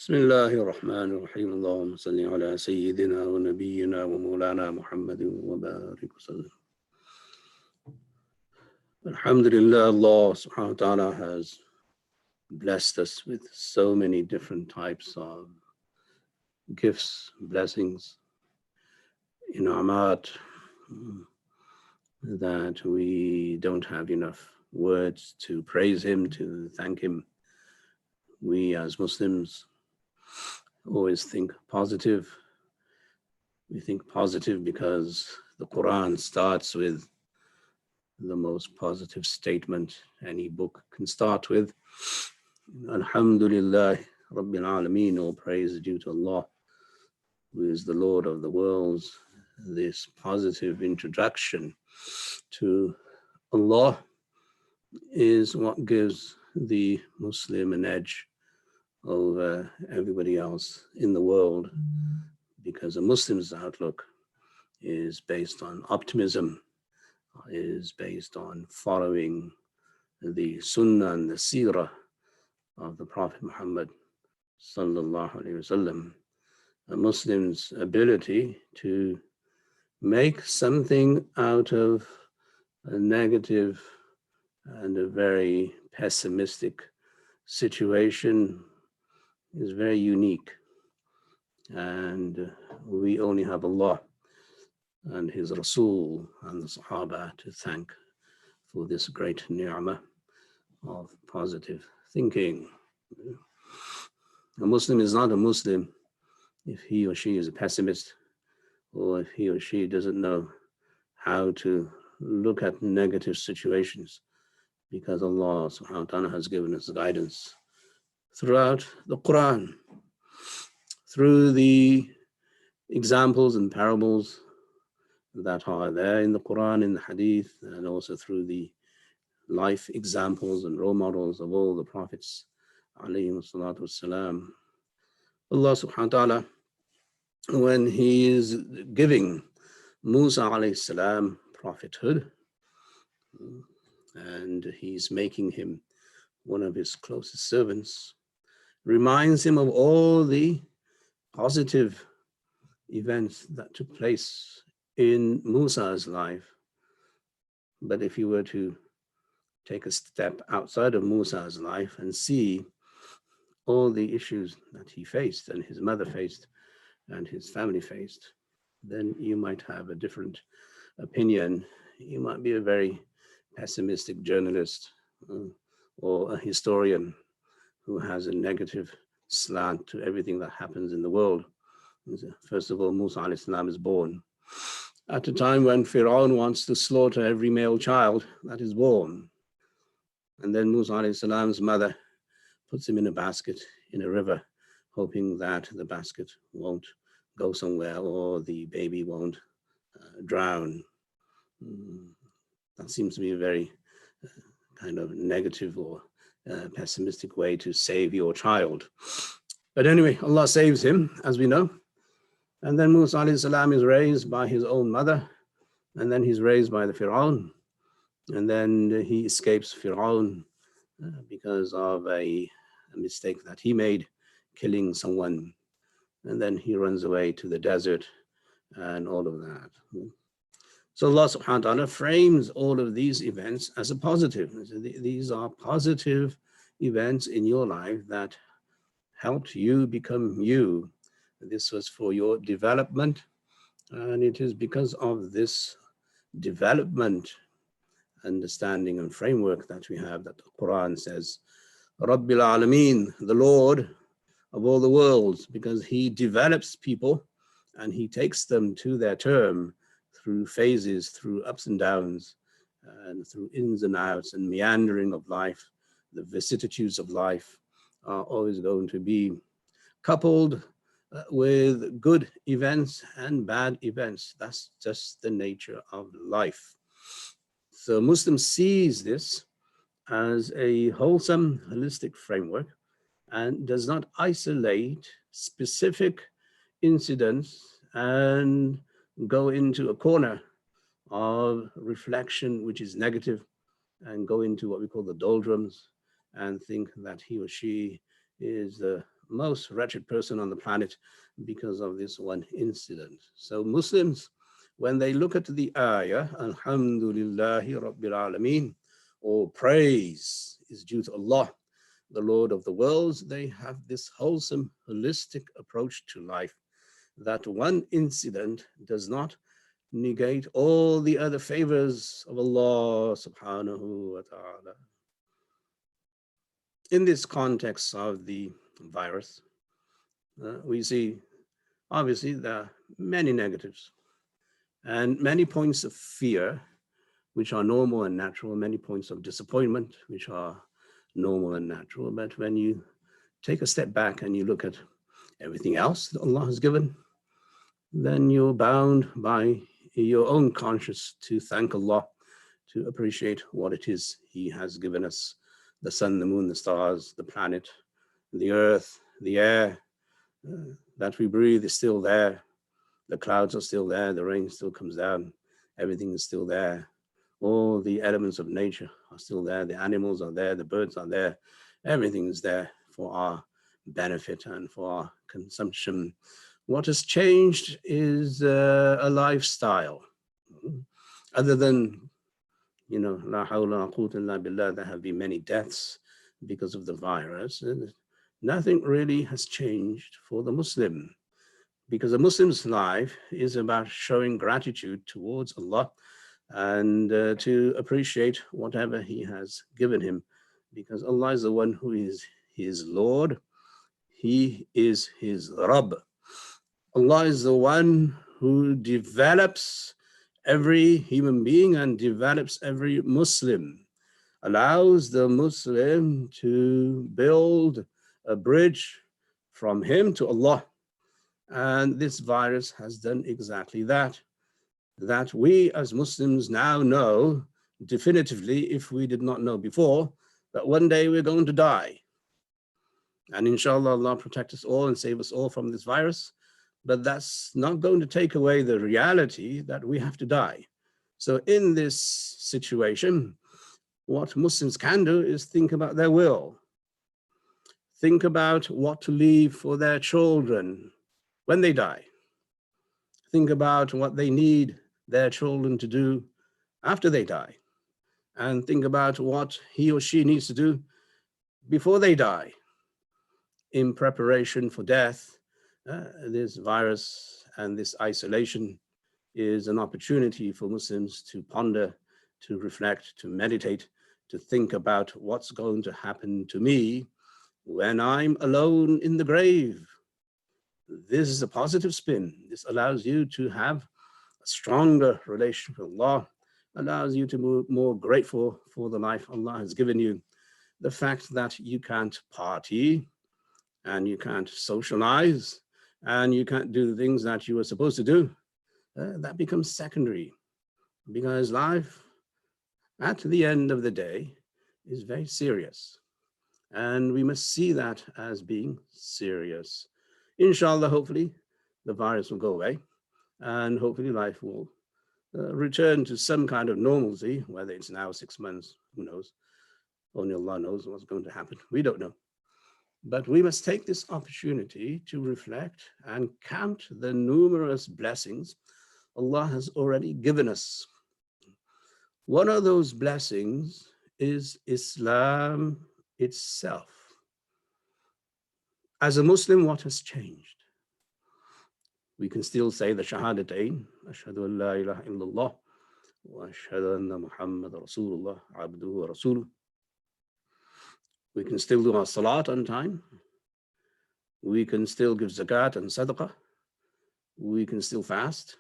بسم الله الرحمن الرحيم اللهم صل على سيدنا ونبينا ومولانا محمد وبارك وسلم. Alhamdulillah, Allah subhanahu wa ta'ala has blessed us with so many different types of gifts, blessings, inamat, that we don't have enough words to praise Him, to thank Him. We as Muslims always think positive. We think positive because the Quran starts with the most positive statement any book can start with. Alhamdulillah Rabbil Alameen, all praise is due to Allah, who is the Lord of the worlds. This positive introduction to Allah is what gives the Muslim an edge over everybody else in the world, because a Muslim's outlook is based on optimism, is based on following the Sunnah and the Seerah of the Prophet Muhammad sallallahu alaihi wasallam. A Muslim's ability to make something out of a negative and a very pessimistic situation is very unique, and we only have Allah and His Rasul and the Sahaba to thank for this great ni'mah of positive thinking. A Muslim is not a Muslim if he or she is a pessimist, or if he or she doesn't know how to look at negative situations, because Allah subhanahu wa ta'ala has given us guidance throughout the Quran, through the examples and parables that are there in the Quran, in the Hadith, and also through the life examples and role models of all the prophets alayhim salatu wassalam. Allah subhanahu wa ta'ala, when He is giving Musa alayhi salam prophethood, and He's making him one of His closest servants, reminds him of all the positive events that took place in Musa's life. But if you were to take a step outside of Musa's life and see all the issues that he faced and his mother faced and his family faced, then you might have a different opinion. You might be a very pessimistic journalist or a historian who has a negative slant to everything that happens in the world. First of all, Musa alayhi salam is born at a time when Fir'aun wants to slaughter every male child that is born. And then Musa alayhi salam's mother puts him in a basket in a river, hoping that the basket won't go somewhere or the baby won't drown. That seems to be a very kind of negative or pessimistic way to save your child. But anyway, Allah saves him, as we know. And then Musa alayhi salam is raised by his own mother, and then he's raised by the Fir'aun. And then he escapes Fir'aun because of a mistake that he made, killing someone. And then he runs away to the desert and all of that. So Allah subhanahu wa ta'ala frames all of these events as a positive. These are positive events in your life that helped you become you. This was for your development, and it is because of this development, understanding and framework that we have that the Quran says, Rabbil Alameen, the Lord of all the worlds, because He develops people and He takes them to their term through phases, through ups and downs, and through ins and outs and meandering of life. The vicissitudes of life are always going to be coupled with good events and bad events. That's just the nature of life. So Muslim sees this as a wholesome, holistic framework and does not isolate specific incidents and go into a corner of reflection which is negative and go into what we call the doldrums and think that he or she is the most wretched person on the planet because of this one incident. So Muslims, when they look at the ayah, Alhamdulillahi Rabbil Alameen, or praise is due to Allah, the Lord of the worlds, they have this wholesome, holistic approach to life, that one incident does not negate all the other favors of Allah subhanahu wa ta'ala. In this context of the virus, we see obviously there are many negatives and many points of fear, which are normal and natural, many points of disappointment, which are normal and natural. But when you take a step back and you look at everything else that Allah has given, then you're bound by your own conscience to thank Allah, to appreciate what it is He has given us: the sun, the moon, the stars, the planet, the earth, the air that we breathe is still there. The clouds are still there. The rain still comes down. Everything is still there. All the elements of nature are still there. The animals are there. The birds are there. Everything is there for our benefit and for our consumption. What has changed is a lifestyle. Other than, la hawla wa quwwata illa billah, there have been many deaths because of the virus. Nothing really has changed for the Muslim, because a Muslim's life is about showing gratitude towards Allah and to appreciate whatever He has given him, because Allah is the one who is his Lord. He is his Rabb. Allah is the one who develops every human being and develops every Muslim, allows the Muslim to build a bridge from him to Allah. And this virus has done exactly that we as Muslims now know definitively, if we did not know before, that one day we're going to die. And inshallah, Allah protect us all and save us all from this virus. But that's not going to take away the reality that we have to die. So in this situation, what Muslims can do is think about their will. Think about what to leave for their children when they die. Think about what they need their children to do after they die. And think about what he or she needs to do before they die in preparation for death. This virus and this isolation is an opportunity for Muslims to ponder, to reflect, to meditate, to think about what's going to happen to me when I'm alone in the grave. This is a positive spin. This allows you to have a stronger relationship with Allah, allows you to be more grateful for the life Allah has given you. The fact that you can't party and you can't socialize and you can't do the things that you were supposed to do, that becomes secondary, because life at the end of the day is very serious. And we must see that as being serious. Inshallah, hopefully, the virus will go away and hopefully life will return to some kind of normalcy, whether it's now 6 months, who knows? Only Allah knows what's going to happen. We don't know. But we must take this opportunity to reflect and count the numerous blessings Allah has already given us. One of those blessings is Islam itself. As a Muslim, what has changed? We can still say the Shahadatain, Ashhadu an la ilaha illallah, wa ashhadu anna Muhammad Rasulullah, abduhu wa rasuluh. We can still do our salat on time. We can still give zakat and sadaqah. We can still fast.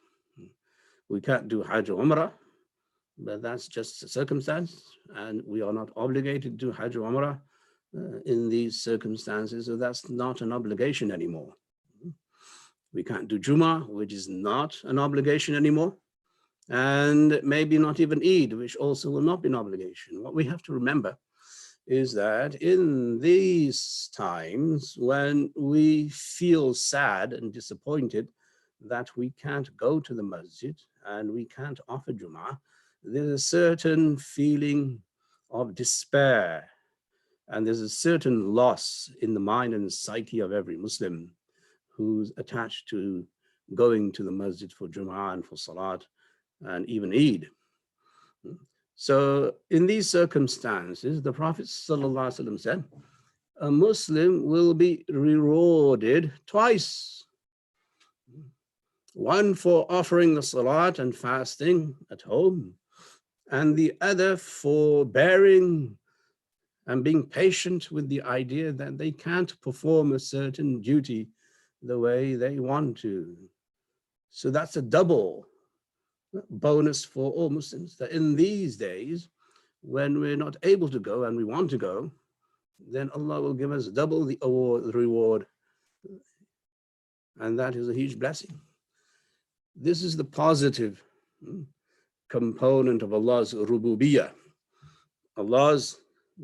We can't do Hajj or Umrah, but that's just a circumstance, and we are not obligated to do Hajj or Umrah in these circumstances, so that's not an obligation anymore. We can't do Jummah, which is not an obligation anymore, and maybe not even Eid, which also will not be an obligation. What we have to remember is that in these times when we feel sad and disappointed that we can't go to the masjid and we can't offer Jummah, there's a certain feeling of despair And there's a certain loss in the mind and psyche of every Muslim who's attached to going to the masjid for Jum'ah and for Salat and even Eid. So in these circumstances, the Prophet ﷺ said, a Muslim will be rewarded twice. One for offering the Salat and fasting at home, and the other for bearing and being patient with the idea that they can't perform a certain duty the way they want to. So that's a double bonus for all Muslims, that in these days, when we're not able to go and we want to go, then Allah will give us double the reward. And that is a huge blessing. This is the positive component of Allah's rububiyyah. Allah's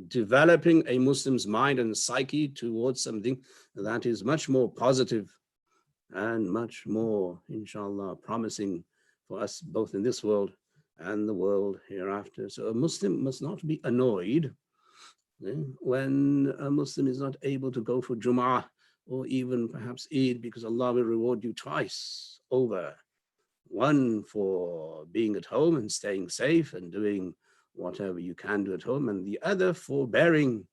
developing a Muslim's mind and psyche towards something that is much more positive and much more, inshallah, promising for us both in this world and the world hereafter. So a Muslim must not be annoyed when a Muslim is not able to go for Jum'ah or even perhaps Eid, because Allah will reward you twice over. One for being at home and staying safe and doing whatever you can do at home, and the other for bearing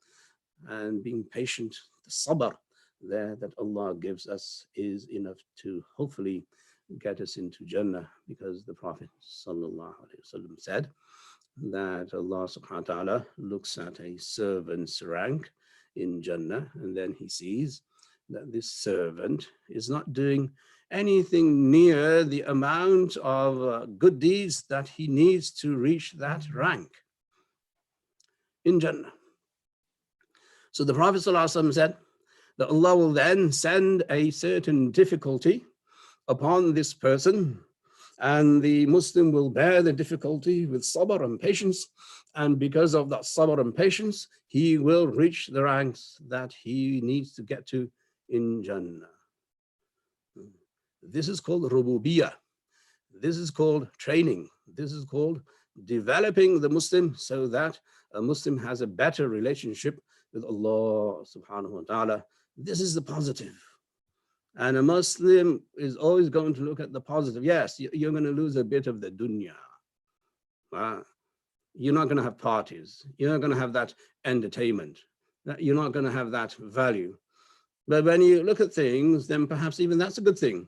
and being patient. The sabr there that Allah gives us is enough to hopefully get us into Jannah, because the Prophet ﷺ said that Allah subhanahu wa ta'ala looks at a servant's rank in Jannah, and then he sees that this servant is not doing anything near the amount of good deeds that he needs to reach that rank in Jannah. So the Prophet ﷺ said that Allah will then send a certain difficulty upon this person, and the Muslim will bear the difficulty with sabr and patience, and because of that sabr and patience, he will reach the ranks that he needs to get to in Jannah. This is called rububiyyah. This is called training. This is called developing the Muslim so that a Muslim has a better relationship with Allah subhanahu wa ta'ala. This is the positive. And a Muslim is always going to look at the positive. Yes, you're going to lose a bit of the dunya. You're not going to have parties. You're not going to have that entertainment. You're not going to have that value. But when you look at things, then perhaps even that's a good thing,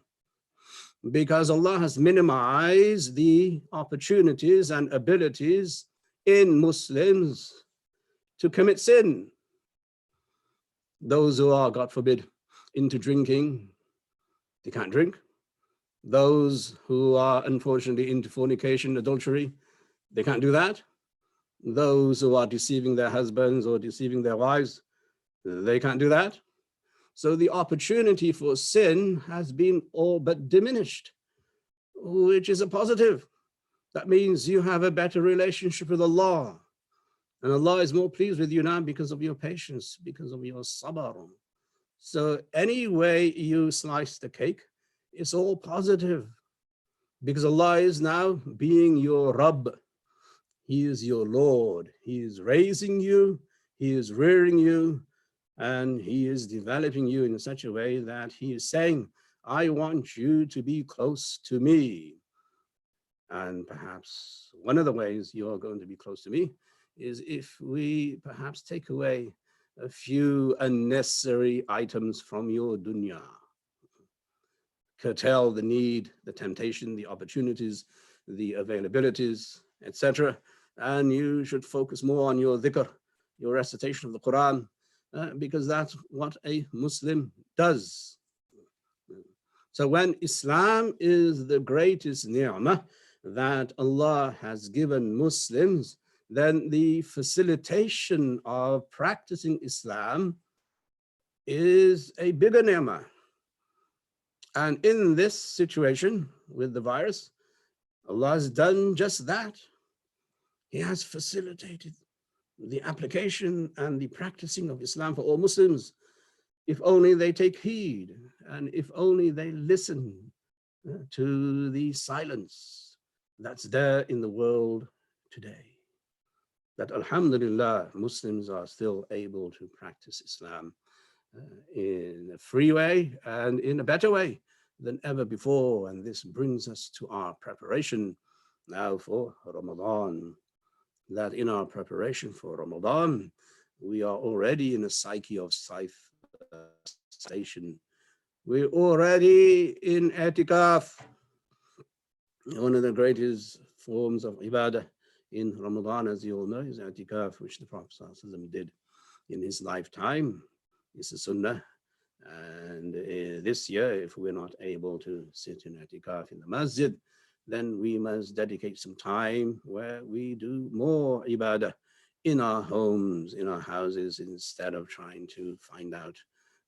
because Allah has minimized the opportunities and abilities in Muslims to commit sin. Those who are, God forbid, into drinking, they can't drink. Those who are unfortunately into fornication, adultery, they can't do that. Those who are deceiving their husbands or deceiving their wives, they can't do that. So the opportunity for sin has been all but diminished, which is a positive. That means you have a better relationship with Allah. And Allah is more pleased with you now because of your patience, because of your sabr. So any way you slice the cake, it's all positive, because Allah is now being your Rabb. He is your Lord. He is raising you, He is rearing you, and He is developing you in such a way that He is saying, I want you to be close to me. And perhaps one of the ways you're going to be close to me is if we perhaps take away a few unnecessary items from your dunya. Curtail the need, the temptation, the opportunities, the availabilities, etc. And you should focus more on your dhikr, your recitation of the Quran, because that's what a Muslim does. So when Islam is the greatest ni'mah that Allah has given Muslims, then the facilitation of practicing Islam is a bigger ni'mah. And in this situation with the virus, Allah has done just that. He has facilitated the application and the practicing of Islam for all Muslims, if only they take heed and if only they listen to the silence that's there in the world today. that alhamdulillah, Muslims are still able to practice Islam in a free way and in a better way than ever before. And this brings us to our preparation now for Ramadan, that in our preparation for Ramadan, we are already in a psyche of station. We're already in i'tikaf, one of the greatest forms of ibadah in Ramadan, as you all know, is i'tikaf, which the Prophet ﷺ did in his lifetime. It's a sunnah. And this year, if we're not able to sit in i'tikaf in the masjid, then we must dedicate some time where we do more ibadah in our homes, in our houses, instead of trying to find out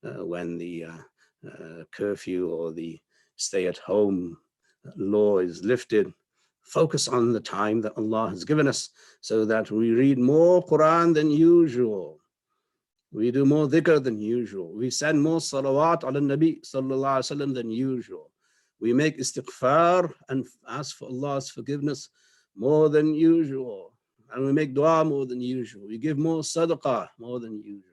when the curfew or the stay-at-home law is lifted. Focus on the time that Allah has given us so that we read more Quran than usual. We do more dhikr than usual. We send more salawat ala nabi sallallahu alaihi wasallam than usual. We make istighfar and ask for Allah's forgiveness more than usual. And we make dua more than usual. We give more sadaqah more than usual.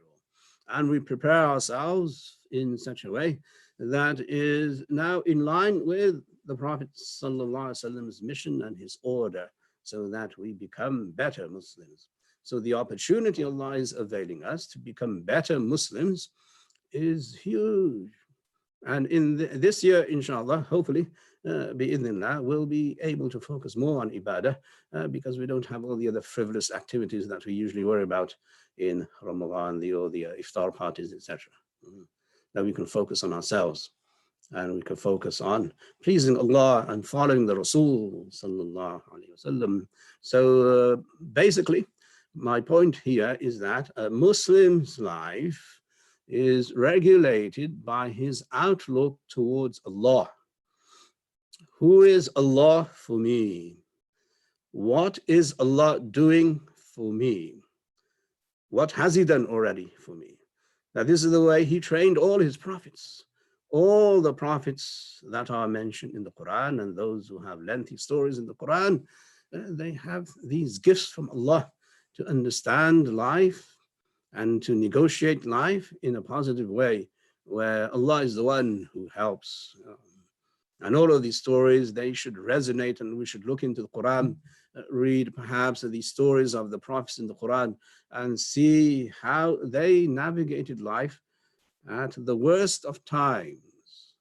And we prepare ourselves in such a way that is now in line with the Prophet sallallahu alaihi wasallam's mission and his order, so that we become better Muslims. So the opportunity Allah is availing us to become better Muslims is huge. And in this year, inshallah, hopefully, bi'idhnillah, we'll be able to focus more on ibadah because we don't have all the other frivolous activities that we usually worry about in Ramadan, the iftar parties, etc. Now we can focus on ourselves, and we can focus on pleasing Allah and following the Rasul sallallahu alaihi wasallam. So basically, my point here is that a Muslim's life is regulated by his outlook towards Allah. Who is Allah for me? What is Allah doing for me? What has he done already for me? Now, this is the way he trained all his prophets. All the prophets that are mentioned in the Quran and those who have lengthy stories in the Quran, they have these gifts from Allah to understand life and to negotiate life in a positive way, where Allah is the one who helps. And all of these stories, they should resonate, and we should look into the Quran, read perhaps these stories of the prophets in the Quran, and see how they navigated life at the worst of times.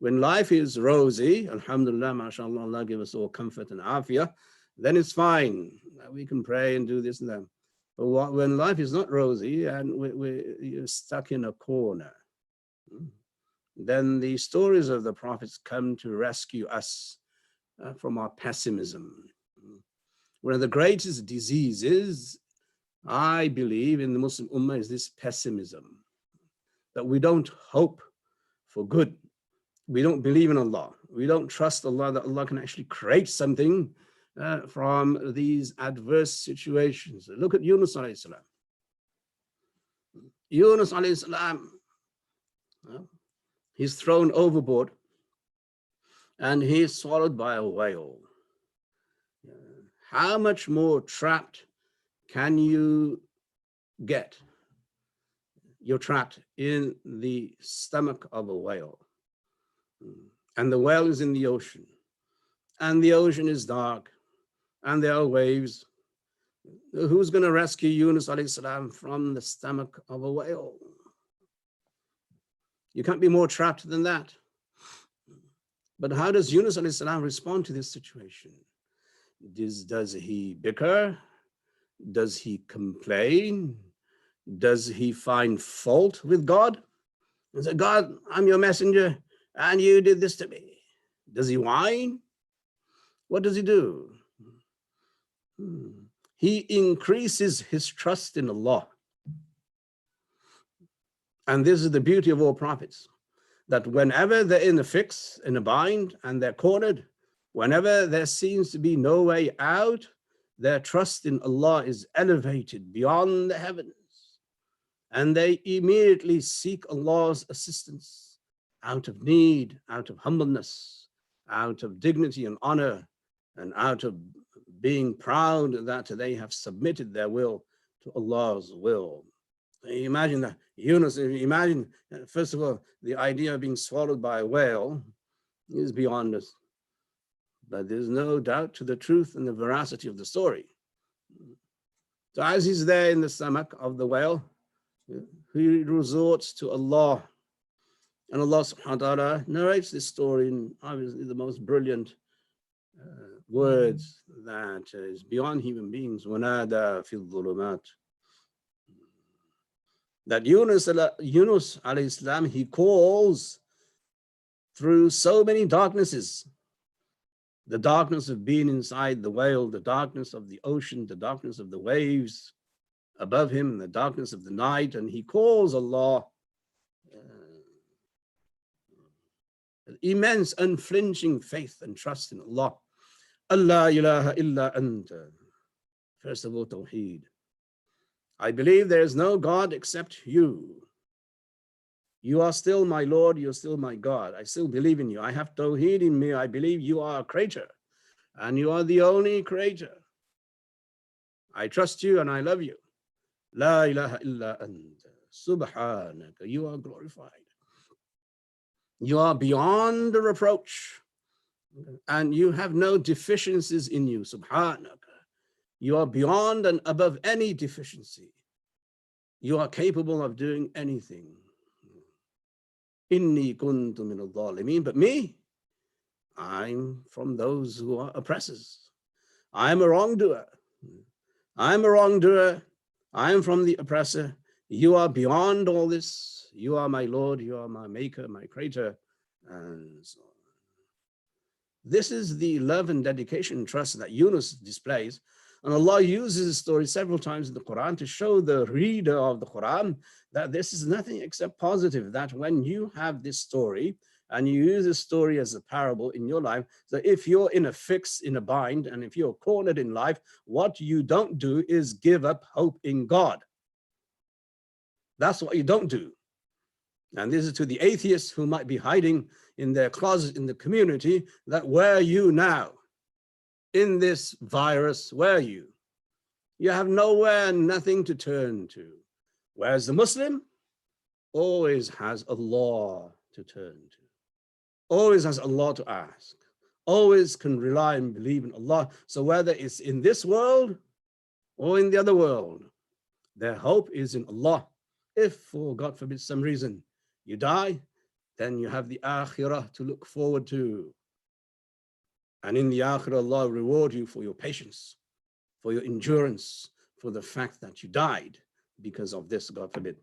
When life is rosy, alhamdulillah, mashallah, Allah give us all comfort and afiyah, then it's fine. We can pray and do this and that. But when life is not rosy and you're stuck in a corner, then the stories of the prophets come to rescue us from our pessimism. One of the greatest diseases, I believe, in the Muslim Ummah is this pessimism, that we don't hope for good. We don't believe in Allah. We don't trust Allah, that Allah can actually create something from these adverse situations. Look at Yunus alayhi salam. Yunus alayhi salam, he's thrown overboard and he's swallowed by a whale. How much more trapped can you get? You're trapped in the stomach of a whale. And the whale is in the ocean. And the ocean is dark. And there are waves. Who's going to rescue Yunus alayhi salam from the stomach of a whale? You can't be more trapped than that. But how does Yunus alayhi salam respond to this situation? Does he bicker? Does he complain? Does he find fault with God? And say, God, I'm your messenger, and you did this to me. Does he whine? What does he do? He increases his trust in Allah. And this is the beauty of all prophets, that whenever they're in a fix, in a bind, and they're cornered, whenever there seems to be no way out, their trust in Allah is elevated beyond the heavens. And they immediately seek Allah's assistance out of need, out of humbleness, out of dignity and honor, and out of being proud that they have submitted their will to Allah's will. Imagine that, Yunus, imagine, first of all, the idea of being swallowed by a whale is beyond us. But there's no doubt to the truth and the veracity of the story. So as he's there in the stomach of the whale, he resorts to Allah. And Allah subhanahu wa ta'ala narrates this story in obviously the most brilliant words that is beyond human beings. وَنَادَى فِي الظُّلُمَاتِ. That Yunus alayhi salam, he calls through so many darknesses. The darkness of being inside the whale, the darkness of the ocean, the darkness of the waves above him, the darkness of the night, and he calls Allah. Immense, unflinching faith and trust in Allah. Allah ilaha illa anta. First of all, Tawheed. I believe there is no God except you. You are still my Lord, you're still my God. I still believe in you. I have Tawheed in me. I believe you are a creator and you are the only creator. I trust you and I love you. La ilaha illa anta. Subhanaka. You are glorified. You are beyond reproach and you have no deficiencies in you. Subhanaka. You are beyond and above any deficiency. You are capable of doing anything. Inni kuntu min al-zalimin. But me, I'm from those who are oppressors. I'm a wrongdoer. I'm a wrongdoer. I'm from the oppressor. You are beyond all this. You are my Lord. You are my maker, my creator, and so on. This is the love and dedication and trust that Yunus displays. And Allah uses this story several times in the Quran to show the reader of the Quran that this is nothing except positive, that when you have this story and you use this story as a parable in your life, so if you're in a fix, in a bind, and if you're cornered in life, what you don't do is give up hope in God. That's what you don't do. And this is to the atheists who might be hiding in their closet in the community, that where are you now? In this virus, where are you? You have nowhere, nothing to turn to. Whereas the Muslim always has Allah to turn to, always has Allah to ask, always can rely and believe in Allah. So whether it's in this world or in the other world, their hope is in Allah. If, for God forbid, some reason you die, then you have the akhirah to look forward to. And in the akhirah, Allah will reward you for your patience, for your endurance, for the fact that you died because of this, God forbid.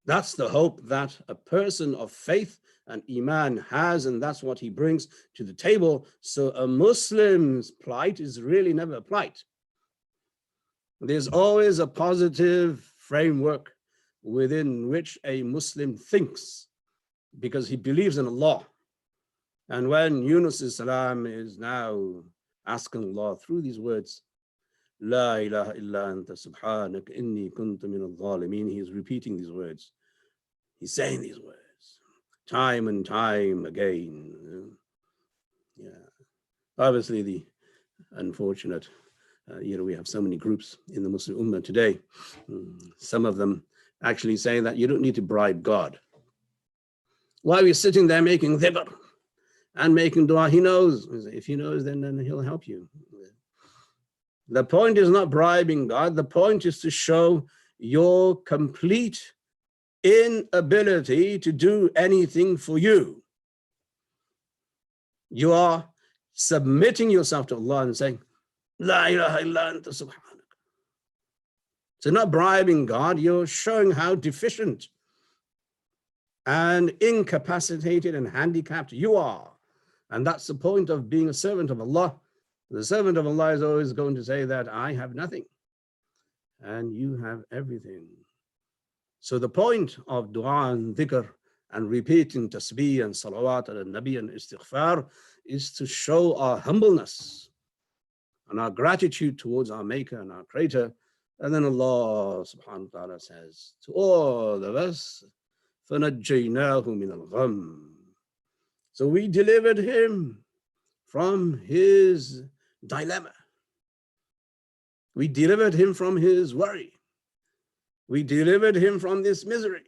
That's the hope that a person of faith and Iman has, and that's what he brings to the table. So a Muslim's plight is really never a plight. There's always a positive framework within which a Muslim thinks, because he believes in Allah. And when Yunus salam is now asking Allah through these words, La ilaha illa anta subhanak inni kuntu min al-zalimin, he is repeating these words. He's saying these words time and time again. Yeah. Obviously, the unfortunate, we have so many groups in the Muslim Ummah today. Some of them actually say that you don't need to bribe God. Why are we sitting there making dhikr and making dua? He knows. If he knows, then he'll help you. The point is not bribing God. The point is to show your complete inability to do anything for you. You are submitting yourself to Allah and saying, La ilaha illa anta subhanak. So not bribing God, you're showing how deficient and incapacitated and handicapped you are. And that's the point of being a servant of Allah. The servant of Allah is always going to say that I have nothing and you have everything. So the point of dua and dhikr and repeating tasbih and salawat and nabi and istighfar is to show our humbleness and our gratitude towards our maker and our creator. And then Allah subhanahu wa ta'ala says to all of us, فَنَجَّيْنَاهُ مِنَ الْغَمِّ. So we delivered him from his dilemma. We delivered him from his worry. We delivered him from this misery.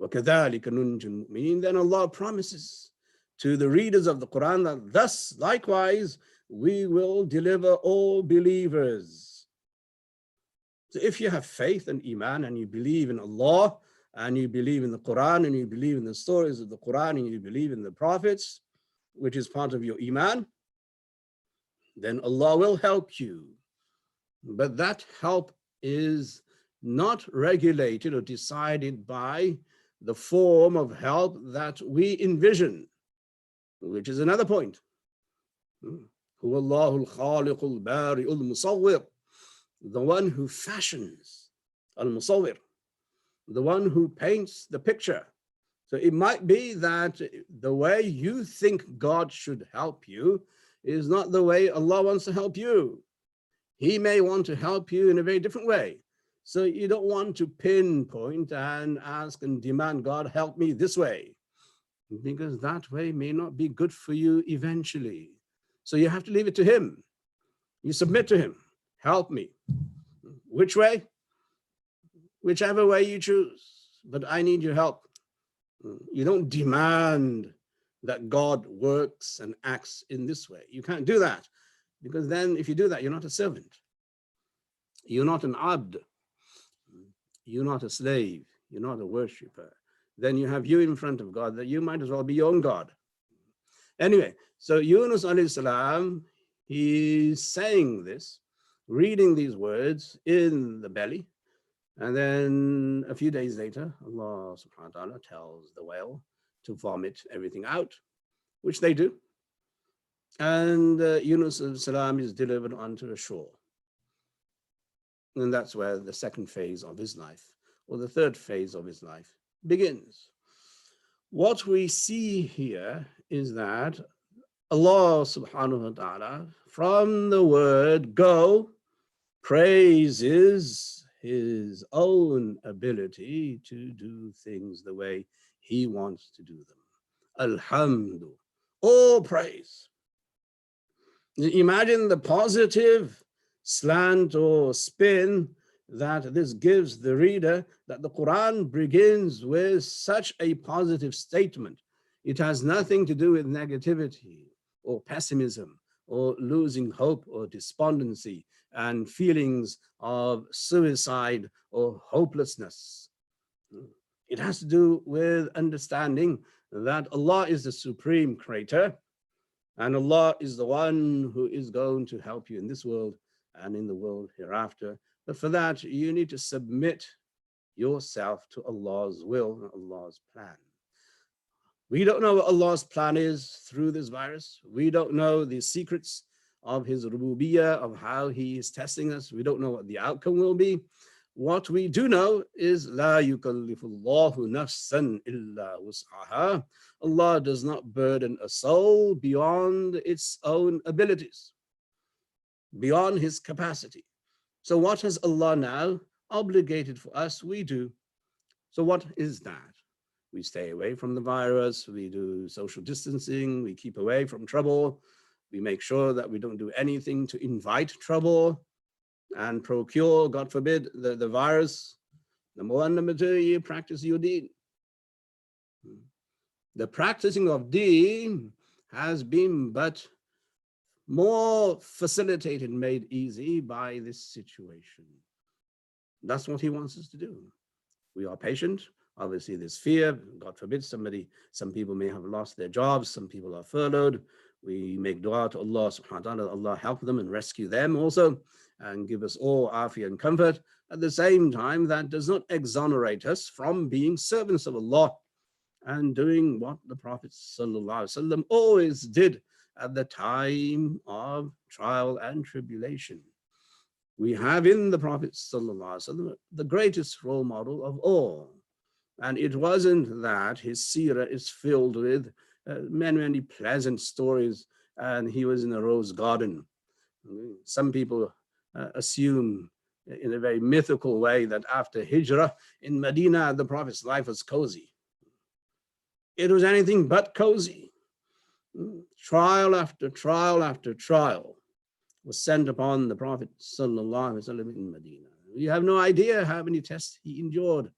وَكَذَلِكَ نُنْجِ الْمُؤْمِنِينَ. Then Allah promises to the readers of the Quran that thus, likewise, we will deliver all believers. So if you have faith and Iman and you believe in Allah and you believe in the Quran and you believe in the stories of the Quran and you believe in the prophets, which is part of your Iman, then Allah will help you. But that help is not regulated or decided by the form of help that we envision, which is another point. Huwallahu al-khaliq al-bari al-musawwir, the one who fashions, al-musawwir, the one who paints the picture. So it might be that the way you think God should help you is not the way Allah wants to help you. He may want to help you in a very different way. So you don't want to pinpoint and ask and demand, God, help me this way, because that way may not be good for you eventually. So you have to leave it to him. You submit to him. Help me. Which way? Whichever way you choose. But I need your help. You don't demand that God works and acts in this way. You can't do that, because then if you do that, you're not a servant. You're not an abd. You're not a slave. You're not a worshipper. Then you have you in front of God that you might as well be your own God. Anyway, so Yunus alayhi salam, he's saying this, reading these words in the belly. And then a few days later, Allah subhanahu wa ta'ala tells the whale to vomit everything out, which they do. And Yunus alayhi salam is delivered onto a shore. And that's where the second phase of his life, or the third phase of his life, begins. What we see here is that Allah subhanahu wa ta'ala, from the word go, praises his own ability to do things the way he wants to do them. Alhamdu, all praise. Imagine the positive slant or spin that this gives the reader, that the Quran begins with such a positive statement. It has nothing to do with negativity or pessimism or losing hope or despondency and feelings of suicide or hopelessness. It has to do with understanding that Allah is the supreme creator, and Allah is the one who is going to help you in this world and in the world hereafter. But for that, you need to submit yourself to Allah's will and Allah's plan. We don't know what Allah's plan is through this virus. We don't know the secrets of his rububiyyah, of how he is testing us. We don't know what the outcome will be. What we do know is La yukallifullahu nafsan illa wus'aha. Allah does not burden a soul beyond its own abilities, beyond his capacity. So what has Allah now obligated for us? We do. So what is that? We stay away from the virus, we do social distancing, we keep away from trouble, we make sure that we don't do anything to invite trouble and procure, God forbid, the virus. Number one. Number two, you practice your deen. The practicing of deen has been but more facilitated, made easy by this situation. That's what he wants us to do. We are patient. Obviously, there's fear. God forbid, some people may have lost their jobs. Some people are furloughed. We make dua to Allah subhanahu wa ta'ala, Allah help them and rescue them also, and give us all afiyah and comfort. At the same time, that does not exonerate us from being servants of Allah and doing what the Prophet sallallahu alaihi wasallam always did at the time of trial and tribulation. We have in the Prophet sallallahu alaihi wasallam the greatest role model of all. And it wasn't that his seerah is filled with many pleasant stories and he was in a rose garden. Some people assume in a very mythical way that after Hijrah in Medina, the Prophet's life was cozy. It was anything but cozy. Trial after trial after trial. was sent upon the Prophet sallallahu alaihi wasallam in Medina. You have no idea how many tests he endured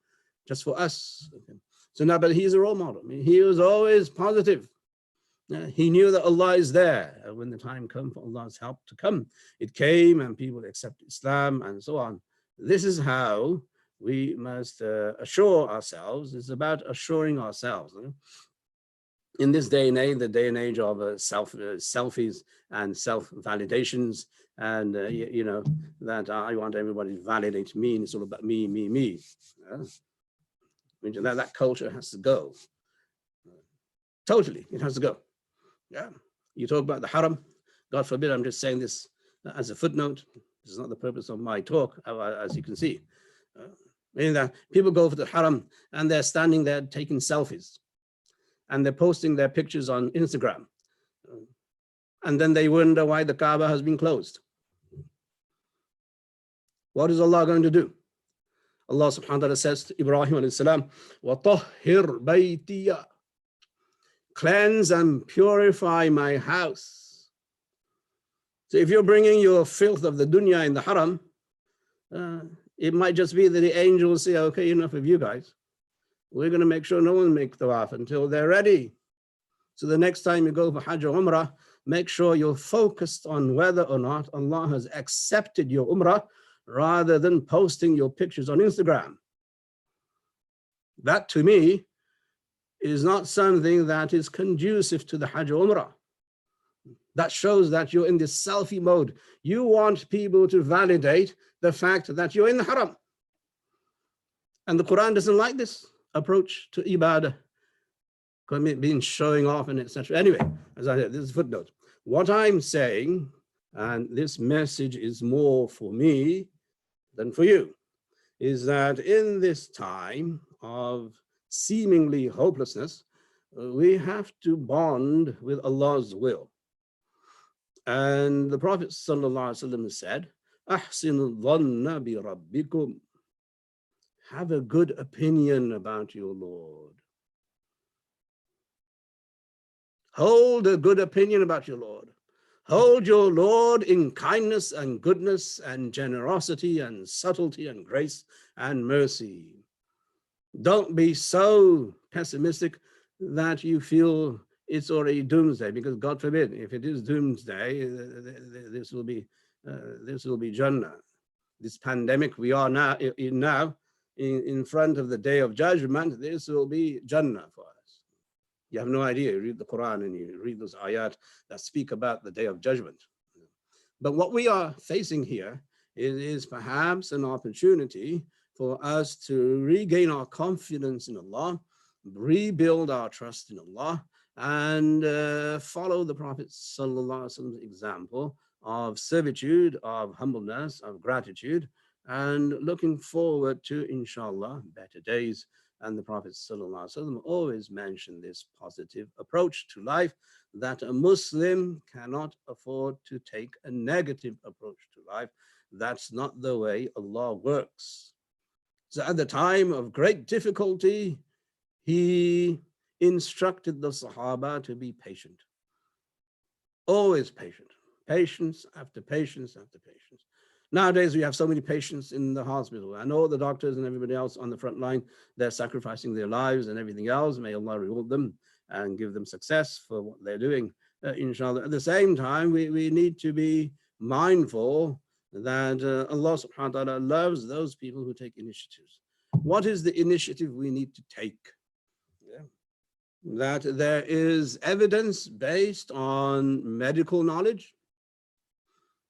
just for us. Okay. So now, but he's a role model. I mean, he was always positive. He knew that Allah is there. And when the time came for Allah's help to come, it came and people accepted Islam and so on. This is how we must assure ourselves. It's about assuring ourselves. In this day and age, the day and age of selfies and self-validations, and you know, that I want everybody to validate me, and it's all about me, me, me. That culture has to go. Totally, it has to go. Yeah, you talk about the haram. God forbid, I'm just saying this as a footnote. This is not the purpose of my talk, as you can see. Meaning that people go for the haram and they're standing there taking selfies, and they're posting their pictures on Instagram. And then they wonder why the Kaaba has been closed. What is Allah going to do? Allah subhanahu wa ta'ala says to Ibrahim alayhi salam, وَطَهِّرْ بَيْتِيَ, cleanse and purify my house. So if you're bringing your filth of the dunya in the haram, it might just be that the angels say, okay, enough of you guys. We're going to make sure no one makes tawaf until they're ready. So the next time you go for Hajj or Umrah, make sure you're focused on whether or not Allah has accepted your Umrah rather than posting your pictures on Instagram. That to me is not something that is conducive to the Hajj or Umrah. That shows that you're in this selfie mode. You want people to validate the fact that you're in the haram. And the Quran doesn't like this approach to ibadah, being showing off and etc. Anyway, as I said, this is a footnote. What I'm saying, and this message is more for me than for you, is that in this time of seemingly hopelessness, we have to bond with Allah's will. And the Prophet ﷺ said, "Ahsinu dhanna bi rabbikum." Have a good opinion about your Lord. Hold a good opinion about your Lord. Hold your Lord in kindness and goodness and generosity and subtlety and grace and mercy. Don't be so pessimistic that you feel it's already doomsday, because God forbid, if it is doomsday, this will be Jannah. This pandemic we are now in front of the day of judgment, this will be Jannah for us. You have no idea. You read the Quran and you read those ayat that speak about the day of judgment. But what we are facing here is perhaps an opportunity for us to regain our confidence in Allah, rebuild our trust in Allah, and follow the Prophet ﷺ's example of servitude, of humbleness, of gratitude, and looking forward to, inshallah, better days. And the Prophet ﷺ always mentioned this positive approach to life, that a Muslim cannot afford to take a negative approach to life. That's not the way Allah works. So at the time of great difficulty, he instructed the Sahaba to be patient. Always patient. Patience after patience after patience. Nowadays, we have so many patients in the hospital. I know the doctors and everybody else on the front line, they're sacrificing their lives and everything else. May Allah reward them and give them success for what they're doing, inshallah. At the same time, we need to be mindful that Allah subhanahu wa ta'ala loves those people who take initiatives. What is the initiative we need to take? Yeah. That there is evidence based on medical knowledge,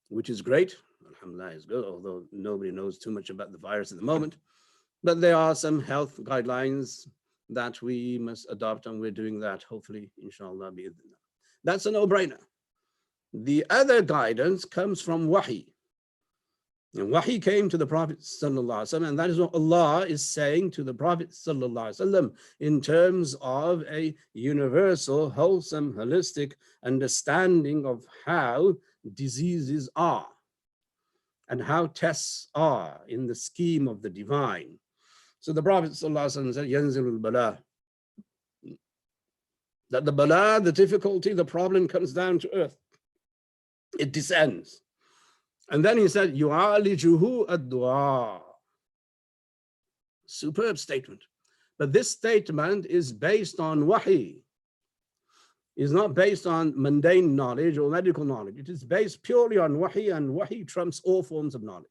which is great. Alhamdulillah is good, although nobody knows too much about the virus at the moment. But there are some health guidelines that we must adopt, and we're doing that, hopefully, inshallah. That's a no-brainer. The other guidance comes from wahi. And wahi came to the Prophet ﷺ, and that is what Allah is saying to the Prophet ﷺ in terms of a universal, wholesome, holistic understanding of how diseases are and how tests are in the scheme of the divine. So the Prophet ﷺ said, Yanzilul bala, that the bala, the difficulty, the problem comes down to earth. It descends. And then he said, يُعَالِجُهُ الدُّعَاء. Superb statement. But this statement is based on wahi. It's not based on mundane knowledge or medical knowledge. It is based purely on wahi, and wahi trumps all forms of knowledge.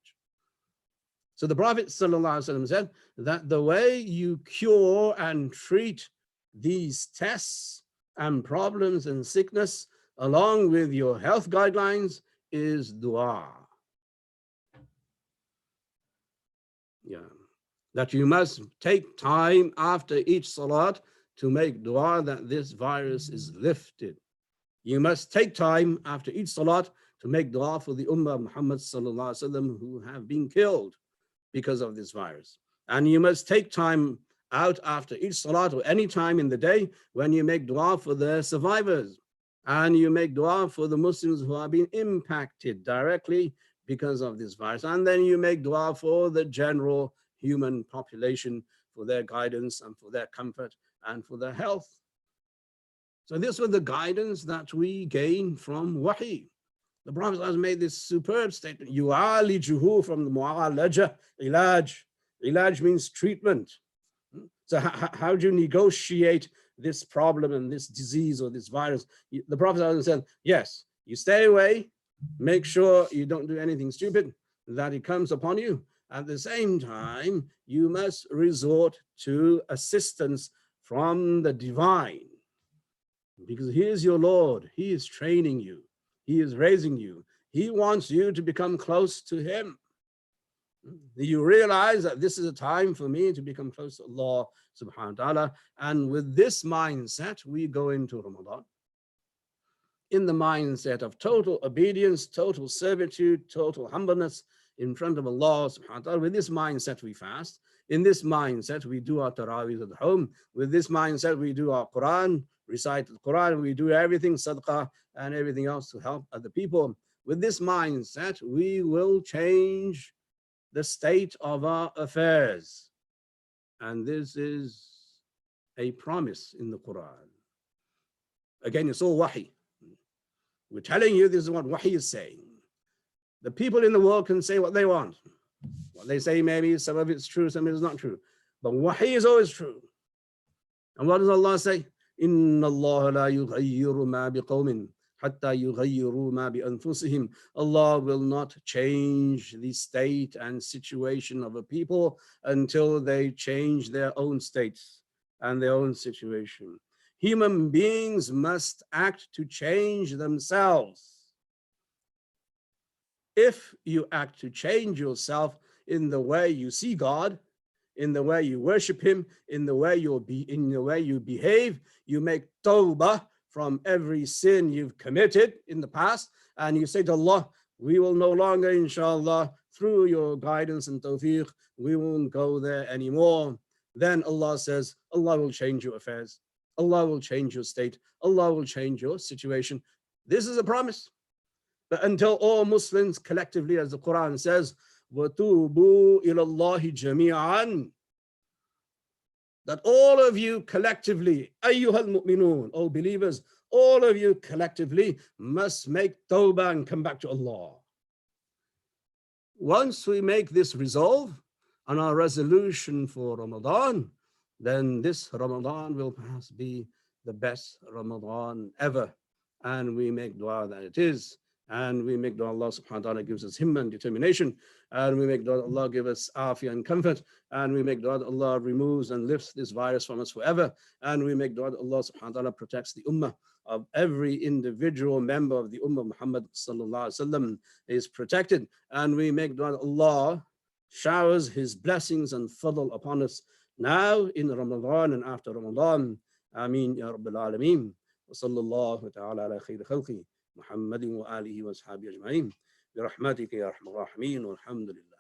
So the Prophet ﷺ said that the way you cure and treat these tests and problems and sickness along with your health guidelines is dua. Yeah. That you must take time after each salat to make dua that this virus is lifted. You must take time after each salat to make dua for the ummah of Muhammad ﷺ who have been killed because of this virus. And you must take time out after each salat or any time in the day when you make dua for the survivors. And you make dua for the Muslims who are being impacted directly because of this virus. And then you make dua for the general human population, for their guidance and for their comfort and for their health. So this was the guidance that we gain from wahi. The Prophet has made this superb statement, yu'alijuhu, from the mu'alaja, ilaj. Ilaj means treatment. So how do you negotiate this problem and this disease or this virus? The Prophet said, yes, you stay away, make sure you don't do anything stupid, that it comes upon you. At the same time, you must resort to assistance from the divine, because he is your Lord. He is training you. He is raising you. He wants you to become close to him. You realize that this is a time for me to become close to Allah subhanahu wa ta'ala. And with this mindset, we go into Ramadan in the mindset of total obedience, total servitude, total humbleness in front of Allah subhanahu wa ta'ala. With this mindset, we fast. In this mindset, we do our tarawih at home. With this mindset, we do our Quran, recite the Quran, we do everything, sadaqah, and everything else to help other people. With this mindset, we will change the state of our affairs. And this is a promise in the Quran. Again, it's all wahi. We're telling you this is what wahi is saying. The people in the world can say what they want. What they say, maybe some of it's true, some of it's not true. But wahi is always true. And what does Allah say? Inna Allah la yughayyiru ma biqawmin hatta yughayyiru ma bi anfusihim. Allah will not change the state and situation of a people until they change their own states and their own situation. Human beings must act to change themselves. If you act to change yourself in the way you see God, in the way you worship him, in the way you behave, you make tawbah from every sin you've committed in the past, and you say to Allah, we will no longer, inshallah, through your guidance and tawfiq, we won't go there anymore. Then Allah says, Allah will change your affairs. Allah will change your state. Allah will change your situation. This is a promise. But until all Muslims collectively, as the Quran says, وَتُوبُوا إِلَى اللَّهِ جَمِيعًا, that all of you collectively, أَيُّهَا الْمُؤْمِنُونَ, O believers, all of you collectively must make tawbah and come back to Allah. Once we make this resolve and our resolution for Ramadan, then this Ramadan will perhaps be the best Ramadan ever. And we make dua that it is. And we make dua Allah subhanahu wa ta'ala gives us himma and determination. And we make dua Allah give us afiyah and comfort. And we make dua that Allah removes and lifts this virus from us forever. And we make dua that Allah subhanahu wa ta'ala protects the ummah of every individual member of the ummah of Muhammad sallallahu alaihi wasallam is protected. And we make dua that Allah showers his blessings and fadl upon us now in Ramadan and after Ramadan. Amin ya Rabbil Alameen. Wa sallallahu ta'ala ala khayri khalqi. محمد وآله وأصحابه أجمعين برحمتك يا أرحم الراحمين والحمد لله.